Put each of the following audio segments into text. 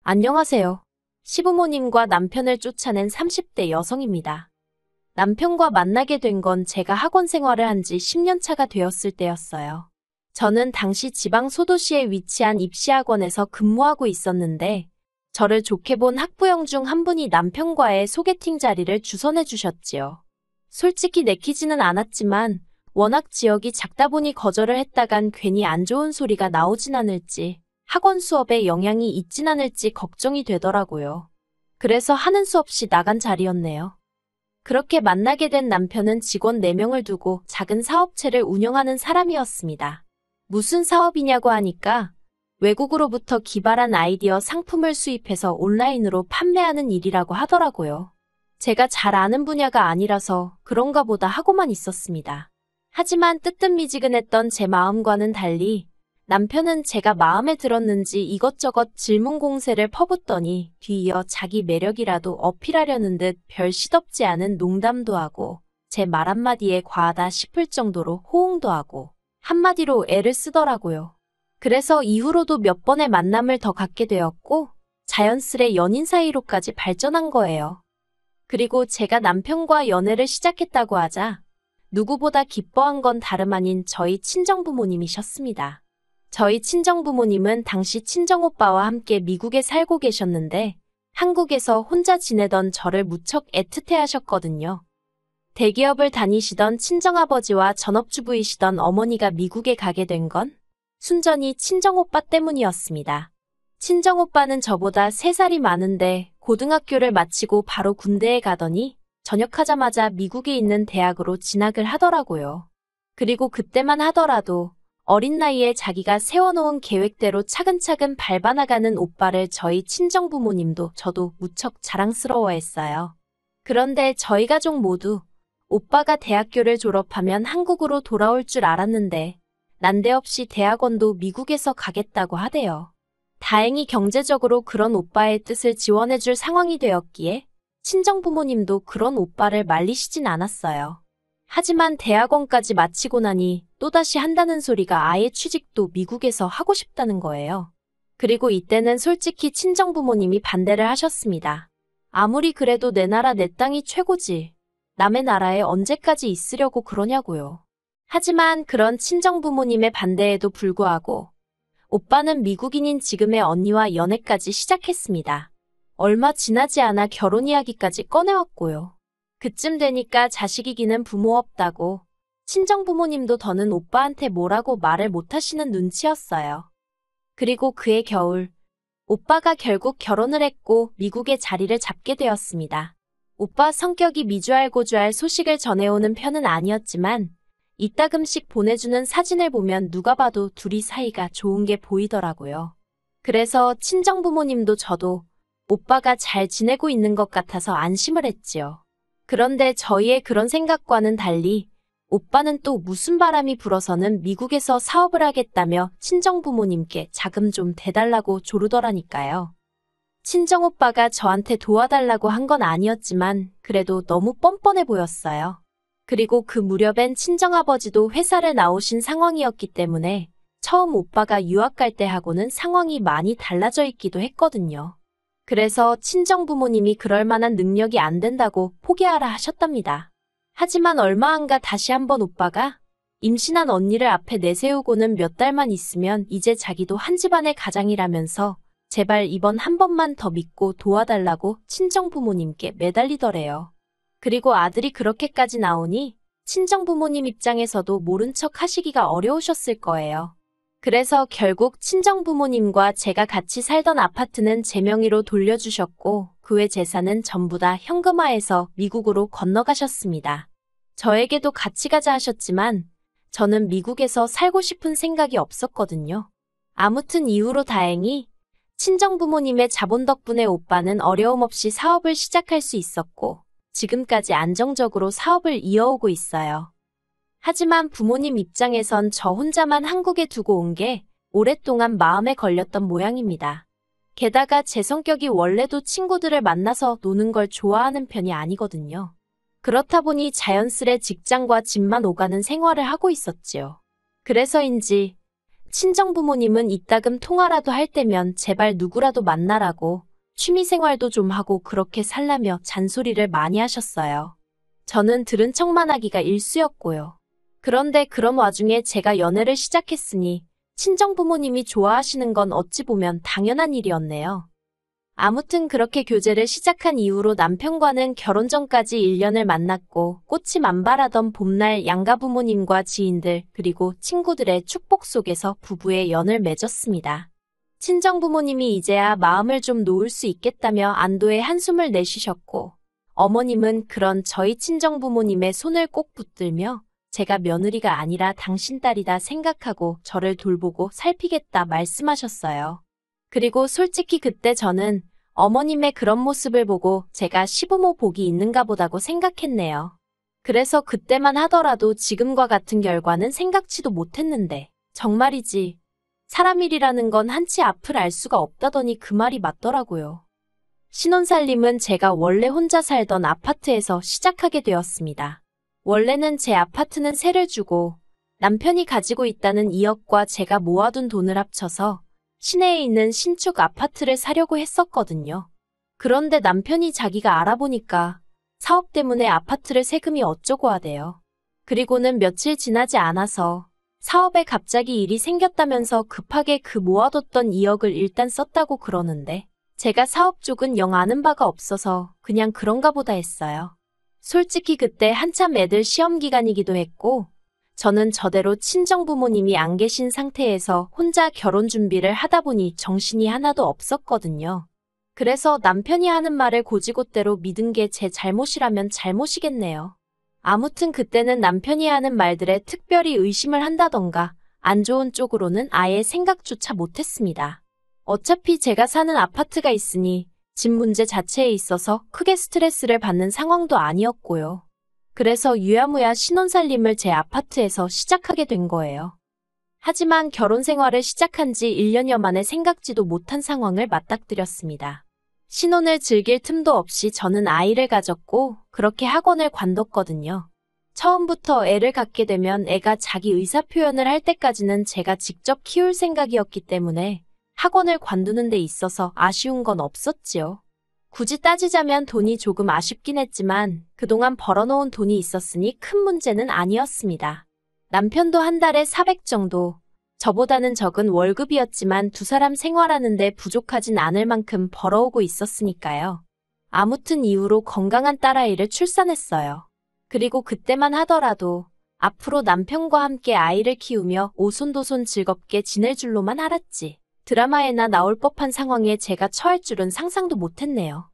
안녕하세요. 시부모님과 남편을 쫓아낸 30대 여성입니다. 남편과 만나게 된 건 제가 학원 생활을 한 지 10년 차가 되었을 때였어요. 저는 당시 지방 소도시에 위치한 입시학원에서 근무하고 있었는데 저를 좋게 본 학부형 중 한 분이 남편과의 소개팅 자리를 주선해 주셨지요. 솔직히 내키지는 않았지만 워낙 지역이 작다 보니 거절을 했다간 괜히 안 좋은 소리가 나오진 않을지 학원 수업에 영향이 있진 않을지 걱정이 되더라고요. 그래서 하는 수 없이 나간 자리였네요. 그렇게 만나게 된 남편은 직원 4명을 두고 작은 사업체를 운영하는 사람이었습니다. 무슨 사업이냐고 하니까 외국으로부터 기발한 아이디어 상품을 수입해서 온라인으로 판매하는 일이라고 하더라고요. 제가 잘 아는 분야가 아니라서 그런가 보다 하고만 있었습니다. 하지만 뜨뜻미지근했던 제 마음과는 달리 남편은 제가 마음에 들었는지 이것저것 질문 공세를 퍼붓더니 뒤이어 자기 매력이라도 어필하려는 듯 별 시덥지 않은 농담도 하고 제 말 한마디에 과하다 싶을 정도로 호응도 하고 한마디로 애를 쓰더라고요. 그래서 이후로도 몇 번의 만남을 더 갖게 되었고 자연스레 연인 사이로까지 발전한 거예요. 그리고 제가 남편과 연애를 시작했다고 하자 누구보다 기뻐한 건 다름 아닌 저희 친정부모님이셨습니다. 저희 친정부모님은 당시 친정오빠와 함께 미국에 살고 계셨는데 한국에서 혼자 지내던 저를 무척 애틋해 하셨거든요. 대기업을 다니시던 친정아버지와 전업주부이시던 어머니가 미국에 가게 된 건 순전히 친정오빠 때문이었습니다. 친정오빠는 저보다 3살이 많은데 고등학교를 마치고 바로 군대에 가더니 전역하자마자 미국에 있는 대학으로 진학을 하더라고요. 그리고 그때만 하더라도 어린 나이에 자기가 세워놓은 계획대로 차근차근 밟아나가는 오빠를 저희 친정부모님도 저도 무척 자랑스러워했어요. 그런데 저희 가족 모두 오빠가 대학교를 졸업하면 한국으로 돌아올 줄 알았는데 난데없이 대학원도 미국에서 가겠다고 하대요. 다행히 경제적으로 그런 오빠의 뜻을 지원해줄 상황이 되었기에 친정부모님도 그런 오빠를 말리시진 않았어요. 하지만 대학원까지 마치고 나니 또다시 한다는 소리가 아예 취직도 미국에서 하고 싶다는 거예요. 그리고 이때는 솔직히 친정부모님이 반대를 하셨습니다. 아무리 그래도 내 나라 내 땅이 최고지. 남의 나라에 언제까지 있으려고 그러냐고요. 하지만 그런 친정부모님의 반대에도 불구하고 오빠는 미국인인 지금의 언니와 연애까지 시작했습니다. 얼마 지나지 않아 결혼 이야기까지 꺼내왔고요. 그쯤 되니까 자식이기는 부모 없다고 친정부모님도 더는 오빠한테 뭐라고 말을 못하시는 눈치였어요. 그리고 그해 겨울 오빠가 결국 결혼을 했고 미국에 자리를 잡게 되었습니다. 오빠 성격이 미주알고주알 소식을 전해오는 편은 아니었지만 이따금씩 보내주는 사진을 보면 누가 봐도 둘이 사이가 좋은 게 보이더라고요. 그래서 친정부모님도 저도 오빠가 잘 지내고 있는 것 같아서 안심을 했지요. 그런데 저희의 그런 생각과는 달리 오빠는 또 무슨 바람이 불어서는 미국에서 사업을 하겠다며 친정부모님께 자금 좀 대달라고 조르더라니까요. 친정오빠가 저한테 도와달라고 한 건 아니었지만 그래도 너무 뻔뻔해 보였어요. 그리고 그 무렵엔 친정아버지도 회사를 나오신 상황이었기 때문에 처음 오빠가 유학 갈 때 하고는 상황이 많이 달라져 있기도 했거든요. 그래서 친정부모님이 그럴 만한 능력이 안 된다고 포기하라 하셨답니다. 하지만 얼마 안 가 다시 한번 오빠가 임신한 언니를 앞에 내세우고는 몇 달만 있으면 이제 자기도 한 집안의 가장이라면서 제발 이번 한 번만 더 믿고 도와달라고 친정부모님께 매달리더래요. 그리고 아들이 그렇게까지 나오니 친정부모님 입장에서도 모른 척 하시기가 어려우셨을 거예요. 그래서 결국 친정부모님과 제가 같이 살던 아파트는 제 명의로 돌려주셨고 그 외 재산은 전부 다 현금화해서 미국으로 건너가셨습니다. 저에게도 같이 가자 하셨지만 저는 미국에서 살고 싶은 생각이 없었거든요. 아무튼 이후로 다행히 친정부모님의 자본 덕분에 오빠는 어려움 없이 사업을 시작할 수 있었고 지금까지 안정적으로 사업을 이어오고 있어요. 하지만 부모님 입장에선 저 혼자만 한국에 두고 온 게 오랫동안 마음에 걸렸던 모양입니다. 게다가 제 성격이 원래도 친구들을 만나서 노는 걸 좋아하는 편이 아니거든요. 그렇다 보니 자연스레 직장과 집만 오가는 생활을 하고 있었지요. 그래서인지 친정부모님은 이따금 통화라도 할 때면 제발 누구라도 만나라고 취미생활도 좀 하고 그렇게 살라며 잔소리를 많이 하셨어요. 저는 들은 척만 하기가 일쑤였고요. 그런데 그런 와중에 제가 연애를 시작했으니 친정부모님이 좋아하시는 건 어찌 보면 당연한 일이었네요. 아무튼 그렇게 교제를 시작한 이후로 남편과는 결혼 전까지 1년을 만났고 꽃이 만발하던 봄날 양가 부모님과 지인들 그리고 친구들의 축복 속에서 부부의 연을 맺었습니다. 친정부모님이 이제야 마음을 좀 놓을 수 있겠다며 안도의 한숨을 내쉬셨고 어머님은 그런 저희 친정부모님의 손을 꼭 붙들며 제가 며느리가 아니라 당신 딸이다 생각하고 저를 돌보고 살피겠다 말씀하셨어요. 그리고 솔직히 그때 저는 어머님의 그런 모습을 보고 제가 시부모 복이 있는가 보다고 생각했네요. 그래서 그때만 하더라도 지금과 같은 결과는 생각지도 못했는데 정말이지 사람 일이라는 건 한치 앞을 알 수가 없다더니 그 말이 맞더라고요. 신혼살림은 제가 원래 혼자 살던 아파트에서 시작하게 되었습니다. 원래는 제 아파트는 세를 주고 남편이 가지고 있다는 2억과 제가 모아둔 돈을 합쳐서 시내에 있는 신축 아파트를 사려고 했었거든요. 그런데 남편이 자기가 알아보니까 사업 때문에 아파트를 세금이 어쩌고 하대요. 그리고는 며칠 지나지 않아서 사업에 갑자기 일이 생겼다면서 급하게 그 모아뒀던 2억을 일단 썼다고 그러는데 제가 사업 쪽은 영 아는 바가 없어서 그냥 그런가 보다 했어요. 솔직히 그때 한참 애들 시험 기간이기도 했고 저는 저대로 친정부모님이 안 계신 상태에서 혼자 결혼 준비를 하다 보니 정신이 하나도 없었거든요. 그래서 남편이 하는 말을 고지곳대로 믿은 게 제 잘못이라면 잘못이겠네요. 아무튼 그때는 남편이 하는 말들에 특별히 의심을 한다던가 안 좋은 쪽으로는 아예 생각조차 못했습니다. 어차피 제가 사는 아파트가 있으니 집 문제 자체에 있어서 크게 스트레스를 받는 상황도 아니었고요. 그래서 유야무야 신혼살림을 제 아파트에서 시작하게 된 거예요. 하지만 결혼 생활을 시작한 지 1년여 만에 생각지도 못한 상황을 맞닥뜨렸습니다. 신혼을 즐길 틈도 없이 저는 아이를 가졌고 그렇게 학원을 관뒀거든요. 처음부터 애를 갖게 되면 애가 자기 의사 표현을 할 때까지는 제가 직접 키울 생각이었기 때문에 학원을 관두는 데 있어서 아쉬운 건 없었지요. 굳이 따지자면 돈이 조금 아쉽긴 했지만 그동안 벌어놓은 돈이 있었으니 큰 문제는 아니었습니다. 남편도 한 달에 400 정도, 저보다는 적은 월급이었지만 두 사람 생활하는데 부족하진 않을 만큼 벌어오고 있었으니까요. 아무튼 이후로 건강한 딸아이를 출산했어요. 그리고 그때만 하더라도 앞으로 남편과 함께 아이를 키우며 오손도손 즐겁게 지낼 줄로만 알았지. 드라마에나 나올 법한 상황에 제가 처할 줄은 상상도 못했네요.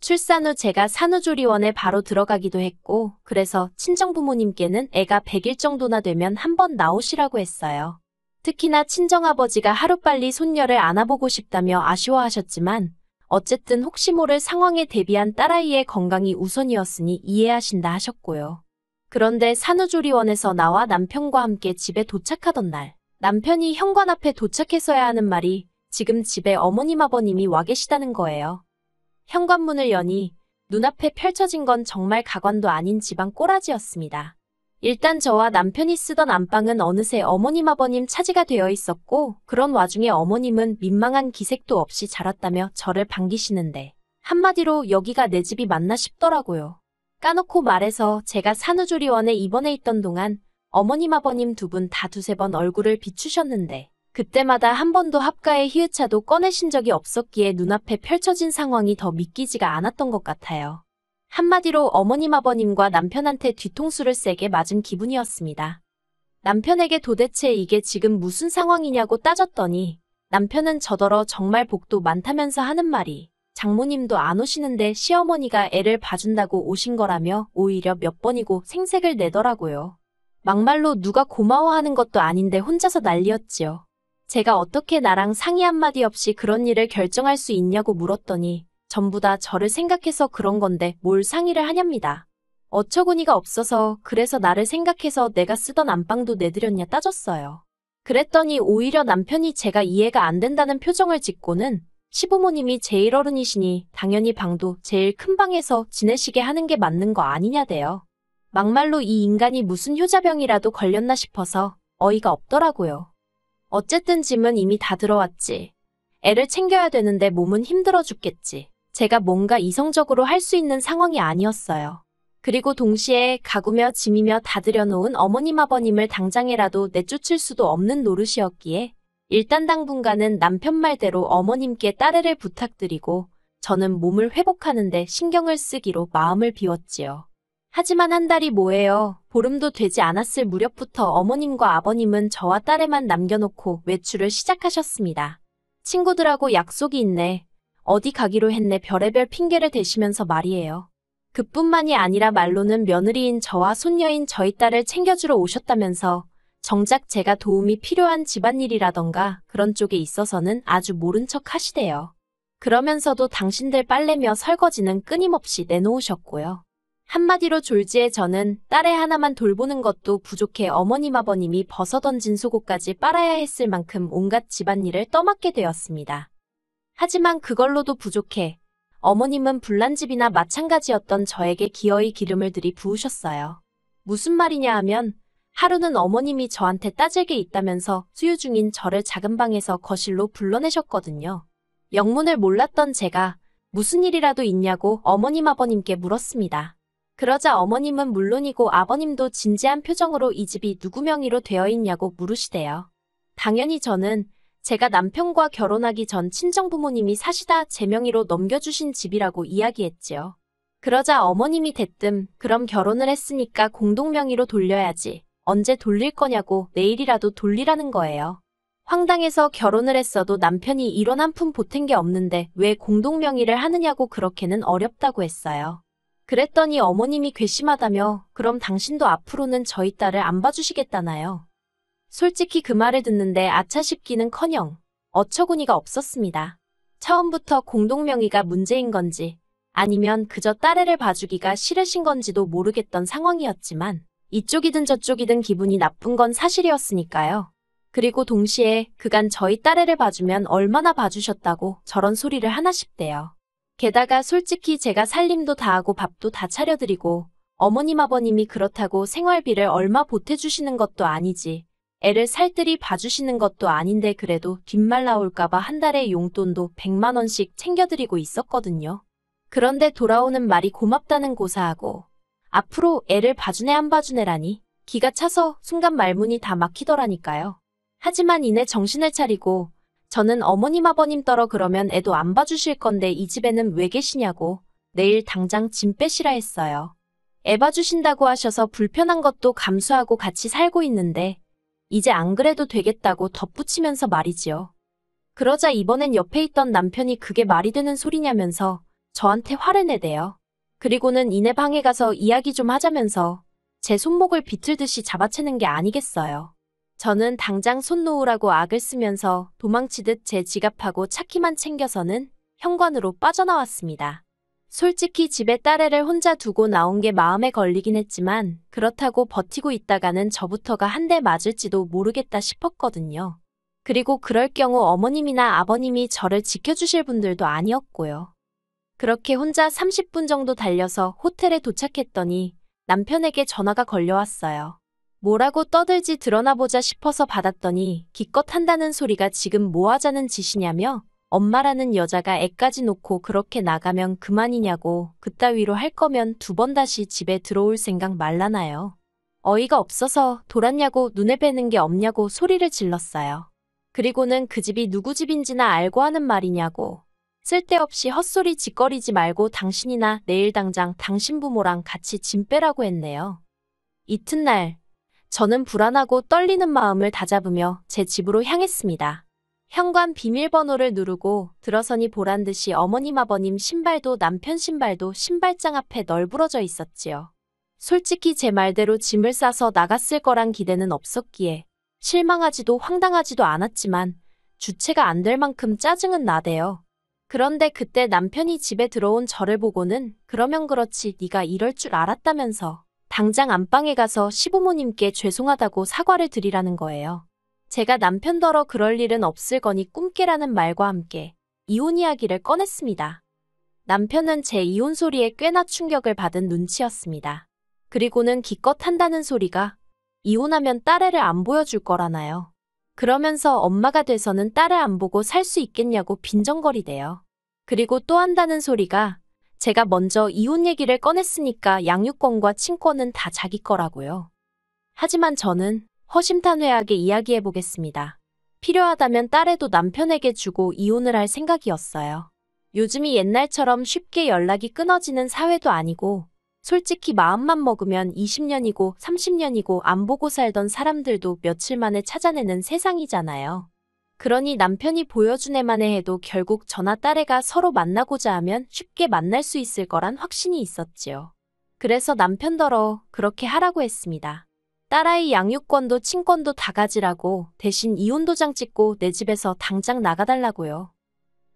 출산 후 제가 산후조리원에 바로 들어가기도 했고 그래서 친정부모님께는 애가 100일 정도나 되면 한번 나오시라고 했어요. 특히나 친정아버지가 하루빨리 손녀를 안아보고 싶다며 아쉬워하셨지만 어쨌든 혹시 모를 상황에 대비한 딸아이의 건강이 우선이었으니 이해하신다 하셨고요. 그런데 산후조리원에서 나와 남편과 함께 집에 도착하던 날 남편이 현관 앞에 도착해서야 하는 말이 지금 집에 어머님 아버님이 와 계시다는 거예요. 현관문을 여니 눈앞에 펼쳐진 건 정말 가관도 아닌 집안 꼬라지였습니다. 일단 저와 남편이 쓰던 안방은 어느새 어머님 아버님 차지가 되어 있었고 그런 와중에 어머님은 민망한 기색도 없이 자랐다며 저를 반기시는데 한마디로 여기가 내 집이 맞나 싶더라고요. 까놓고 말해서 제가 산후조리원에 입원해 있던 동안 어머님 아버님 두 분 다 두세 번 얼굴을 비추셨는데 그때마다 한 번도 합가의 히읗차도 꺼내신 적이 없었기에 눈앞에 펼쳐진 상황이 더 믿기지가 않았던 것 같아요. 한마디로 어머님 아버님과 남편한테 뒤통수를 세게 맞은 기분이었습니다. 남편에게 도대체 이게 지금 무슨 상황이냐고 따졌더니 남편은 저더러 정말 복도 많다면서 하는 말이 장모님도 안 오시는데 시어머니가 애를 봐준다고 오신 거라며 오히려 몇 번이고 생색을 내더라고요. 막말로 누가 고마워하는 것도 아닌데 혼자서 난리였지요. 제가 어떻게 나랑 상의 한마디 없이 그런 일을 결정할 수 있냐고 물었더니 전부 다 저를 생각해서 그런 건데 뭘 상의를 하렵니다. 어처구니가 없어서 그래서 나를 생각해서 내가 쓰던 안방도 내드렸냐 따졌어요. 그랬더니 오히려 남편이 제가 이해가 안 된다는 표정을 짓고는 시부모님이 제일 어른이시니 당연히 방도 제일 큰 방에서 지내시게 하는 게 맞는 거 아니냐대요. 막말로 이 인간이 무슨 효자병이라도 걸렸나 싶어서 어이가 없더라고요. 어쨌든 짐은 이미 다 들어왔지. 애를 챙겨야 되는데 몸은 힘들어 죽겠지. 제가 뭔가 이성적으로 할 수 있는 상황이 아니었어요. 그리고 동시에 가구며 짐이며 다 들여놓은 어머님 아버님을 당장에라도 내쫓을 수도 없는 노릇이었기에 일단 당분간은 남편 말대로 어머님께 따레를 부탁드리고 저는 몸을 회복하는 데 신경을 쓰기로 마음을 비웠지요. 하지만 한 달이 뭐예요. 보름도 되지 않았을 무렵부터 어머님과 아버님은 저와 딸애만 남겨놓고 외출을 시작하셨습니다. 친구들하고 약속이 있네. 어디 가기로 했네. 별의별 핑계를 대시면서 말이에요. 그뿐만이 아니라 말로는 며느리인 저와 손녀인 저희 딸을 챙겨주러 오셨다면서 정작 제가 도움이 필요한 집안일이라던가 그런 쪽에 있어서는 아주 모른 척 하시대요. 그러면서도 당신들 빨래며 설거지는 끊임없이 내놓으셨고요. 한마디로 졸지에 저는 딸애 하나만 돌보는 것도 부족해 어머님 아버님이 벗어던진 속옷까지 빨아야 했을 만큼 온갖 집안일을 떠맡게 되었습니다. 하지만 그걸로도 부족해 어머님은 불난집이나 마찬가지였던 저에게 기어이 기름을 들이부으셨어요. 무슨 말이냐 하면 하루는 어머님이 저한테 따질게 있다면서 수유 중인 저를 작은 방에서 거실로 불러내셨거든요. 영문을 몰랐던 제가 무슨 일이라도 있냐고 어머님 아버님께 물었습니다. 그러자 어머님은 물론이고 아버님도 진지한 표정으로 이 집이 누구 명의로 되어 있냐고 물으시대요. 당연히 저는 제가 남편과 결혼하기 전 친정부모님이 사시다 제 명의로 넘겨주신 집이라고 이야기했지요. 그러자 어머님이 대뜸 그럼 결혼을 했으니까 공동명의로 돌려야지. 언제 돌릴 거냐고 내일이라도 돌리라는 거예요. 황당해서 결혼을 했어도 남편이 1원 한 푼 보탠 게 없는데 왜 공동명의를 하느냐고 그렇게는 어렵다고 했어요. 그랬더니 어머님이 괘씸하다며 그럼 당신도 앞으로는 저희 딸을 안 봐주시겠다나요. 솔직히 그 말을 듣는데 아차 싶기는커녕 어처구니가 없었습니다. 처음부터 공동명의가 문제인 건지 아니면 그저 딸애를 봐주기가 싫으신 건지도 모르겠던 상황이었지만 이쪽이든 저쪽이든 기분이 나쁜 건 사실이었으니까요. 그리고 동시에 그간 저희 딸애를 봐주면 얼마나 봐주셨다고 저런 소리를 하나 싶대요. 게다가 솔직히 제가 살림도 다 하고 밥도 다 차려드리고 어머님 아버님이 그렇다고 생활비를 얼마 보태주시는 것도 아니지 애를 살뜰히 봐주시는 것도 아닌데 그래도 뒷말 나올까봐 한 달에 용돈도 100만 원씩 챙겨드리고 있었거든요. 그런데 돌아오는 말이 고맙다는 고사하고 앞으로 애를 봐주네 안 봐주네라니 기가 차서 순간 말문이 다 막히더라니까요. 하지만 이내 정신을 차리고 저는 어머님 아버님 떨어 그러면 애도 안 봐주실 건데 이 집에는 왜 계시냐고 내일 당장 짐 빼시라 했어요. 애 봐주신다고 하셔서 불편한 것도 감수하고 같이 살고 있는데 이제 안 그래도 되겠다고 덧붙이면서 말이지요. 그러자 이번엔 옆에 있던 남편이 그게 말이 되는 소리냐면서 저한테 화를 내대요. 그리고는 이내 방에 가서 이야기 좀 하자면서 제 손목을 비틀듯이 잡아채는 게 아니겠어요. 저는 당장 손 놓으라고 악을 쓰면서 도망치듯 제 지갑하고 차키만 챙겨서는 현관으로 빠져나왔습니다. 솔직히 집에 딸애를 혼자 두고 나온 게 마음에 걸리긴 했지만 그렇다고 버티고 있다가는 저부터가 한 대 맞을지도 모르겠다 싶었거든요. 그리고 그럴 경우 어머님이나 아버님이 저를 지켜주실 분들도 아니었고요. 그렇게 혼자 30분 정도 달려서 호텔에 도착했더니 남편에게 전화가 걸려왔어요. 뭐라고 떠들지 드러나 보자 싶어서 받았더니 기껏 한다는 소리가 지금 뭐 하자는 짓이냐며 엄마라는 여자가 애까지 놓고 그렇게 나가면 그만이냐고 그따위로 할 거면 2번 다시 집에 들어올 생각 말라나요. 어이가 없어서 돌았냐고 눈에 뵈는 게 없냐고 소리를 질렀어요. 그리고는 그 집이 누구 집인지나 알고 하는 말이냐고 쓸데없이 헛소리 짓거리지 말고 당신이나 내일 당장 당신 부모랑 같이 짐 빼라고 했네요. 이튿날 저는 불안하고 떨리는 마음을 다잡으며 제 집으로 향했습니다. 현관 비밀번호를 누르고 들어서니 보란듯이 어머님 아버님 신발도 남편 신발도 신발장 앞에 널브러져 있었지요. 솔직히 제 말대로 짐을 싸서 나갔을 거란 기대는 없었기에 실망하지도 황당하지도 않았지만 주체가 안 될 만큼 짜증은 나대요. 그런데 그때 남편이 집에 들어온 저를 보고는 그러면 그렇지 네가 이럴 줄 알았다면서 당장 안방에 가서 시부모님께 죄송하다고 사과를 드리라는 거예요. 제가 남편더러 그럴 일은 없을 거니 꿈깨라는 말과 함께 이혼 이야기를 꺼냈습니다. 남편은 제 이혼 소리에 꽤나 충격을 받은 눈치였습니다. 그리고는 기껏 한다는 소리가 이혼하면 딸애를 안 보여줄 거라나요. 그러면서 엄마가 돼서는 딸을 안 보고 살 수 있겠냐고 빈정거리대요. 그리고 또 한다는 소리가 제가 먼저 이혼 얘기를 꺼냈으니까 양육권과 친권은 다 자기 거라고요. 하지만 저는 허심탄회하게 이야기해보겠습니다. 필요하다면 딸애도 남편에게 주고 이혼을 할 생각이었어요. 요즘이 옛날처럼 쉽게 연락이 끊어지는 사회도 아니고 솔직히 마음만 먹으면 20년이고 30년이고 안 보고 살던 사람들도 며칠 만에 찾아내는 세상이잖아요. 그러니 남편이 보여준 애만에 해도 결국 저나 딸애가 서로 만나고자 하면 쉽게 만날 수 있을 거란 확신이 있었지요. 그래서 남편더러 그렇게 하라고 했습니다. 딸아이 양육권도 친권도 다 가지라고 대신 이혼 도장 찍고 내 집에서 당장 나가달라고요.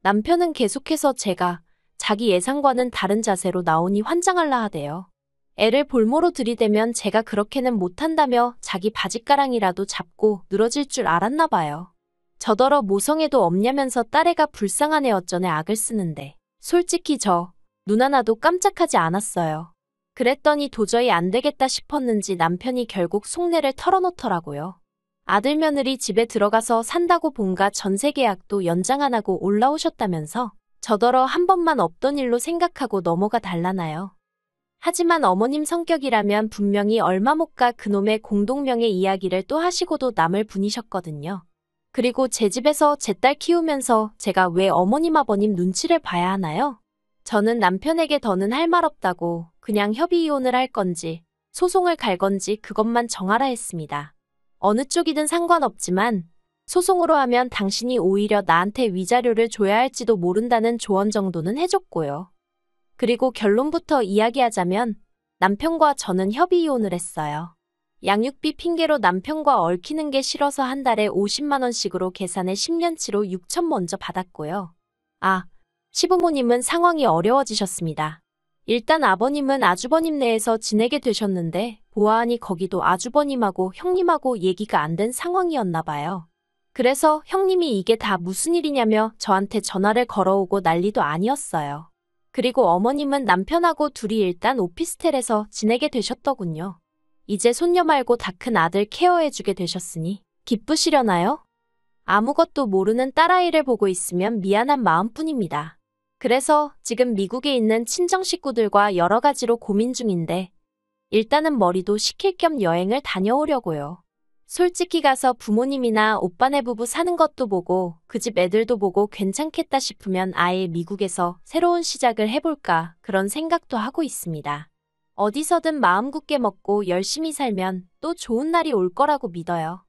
남편은 계속해서 제가 자기 예상과는 다른 자세로 나오니 환장할라 하대요. 애를 볼모로 들이대면 제가 그렇게는 못한다며 자기 바짓가랑이라도 잡고 늘어질 줄 알았나 봐요. 저더러 모성애도 없냐면서 딸애가 불쌍한 애 어쩌네 악을 쓰는데 솔직히 저 눈 하나도 깜짝하지 않았어요. 그랬더니 도저히 안 되겠다 싶었는지 남편이 결국 속내를 털어놓더라고요. 아들 며느리 집에 들어가서 산다고 본가 전세 계약도 연장 안 하고 올라오셨다면서 저더러 한 번만 없던 일로 생각하고 넘어가 달라나요. 하지만 어머님 성격이라면 분명히 얼마 못 가 그놈의 공동명의 이야기를 또 하시고도 남을 분이셨거든요. 그리고 제 집에서 제 딸 키우면서 제가 왜 어머님 아버님 눈치를 봐야 하나요? 저는 남편에게 더는 할 말 없다고 그냥 협의 이혼을 할 건지 소송을 갈 건지 그것만 정하라 했습니다. 어느 쪽이든 상관없지만 소송으로 하면 당신이 오히려 나한테 위자료를 줘야 할지도 모른다는 조언 정도는 해줬고요. 그리고 결론부터 이야기하자면 남편과 저는 협의 이혼을 했어요. 양육비 핑계로 남편과 얽히는 게 싫어서 한 달에 50만 원씩으로 계산해 10년치로 6천 먼저 받았고요. 시부모님은 상황이 어려워지셨습니다. 일단 아버님은 아주버님 내에서 지내게 되셨는데 보아하니 거기도 아주버님하고 형님하고 얘기가 안 된 상황이었나 봐요. 그래서 형님이 이게 다 무슨 일이냐며 저한테 전화를 걸어오고 난리도 아니었어요. 그리고 어머님은 남편하고 둘이 일단 오피스텔에서 지내게 되셨더군요. 이제 손녀 말고 다 큰 아들 케어해주게 되셨으니 기쁘시려나요? 아무것도 모르는 딸아이를 보고 있으면 미안한 마음뿐입니다. 그래서 지금 미국에 있는 친정 식구들과 여러 가지로 고민 중인데 일단은 머리도 식힐 겸 여행을 다녀오려고요. 솔직히 가서 부모님이나 오빠네 부부 사는 것도 보고 그 집 애들도 보고 괜찮겠다 싶으면 아예 미국에서 새로운 시작을 해볼까 그런 생각도 하고 있습니다. 어디서든 마음 굳게 먹고 열심히 살면 또 좋은 날이 올 거라고 믿어요.